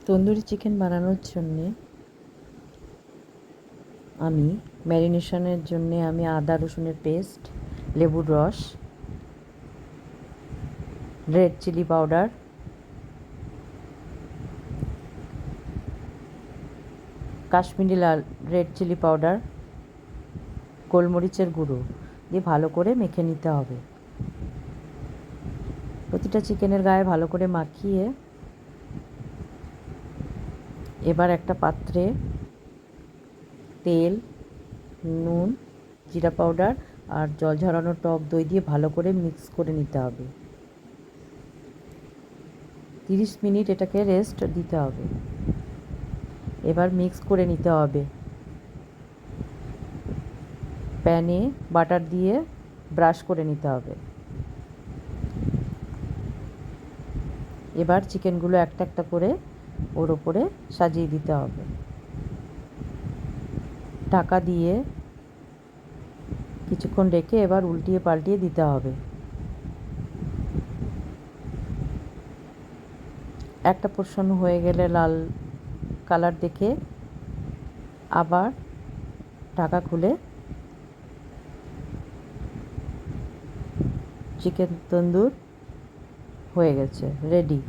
Tandoori chicken বানানোর জন্যে আমি ম্যারিনেশনের জন্যে আমি আদা রসুনের পেস্ট, লেবুর রস, রেড চিলি পাউডার, কাশ্মীরি লাল রেড চিলি পাউডার, গোলমরিচের গুঁড়ো দিয়ে ভালো করে মেখে নিতে হবে। প্রতিটা চিকেনের গায়ে ভালো করে মাখিয়ে এবার একটা পাত্রে তেল, নুন, জিরা পাউডার আর জল ঝরানো টক দই দিয়ে ভালো করে মিক্স করে নিতে হবে। 30 মিনিট এটাকে রেস্ট দিতে হবে। এবার মিক্স করে নিতে হবে। প্যানে বাটার দিয়ে ব্রাশ করে নিতে হবে। এবার চিকেনগুলো একটা একটা করে ওর ওপরে সাজিয়ে দিতে হবে। ঢাকা দিয়ে কিছুক্ষণ রেখে এবার উল্টিয়ে পাল্টিয়ে দিতে হবে। একটা পোর্শন হয়ে গেলে লাল কালার দেখে আবার ঢাকা খুলে চিকেন তন্দুর হয়ে গেছে, রেডি।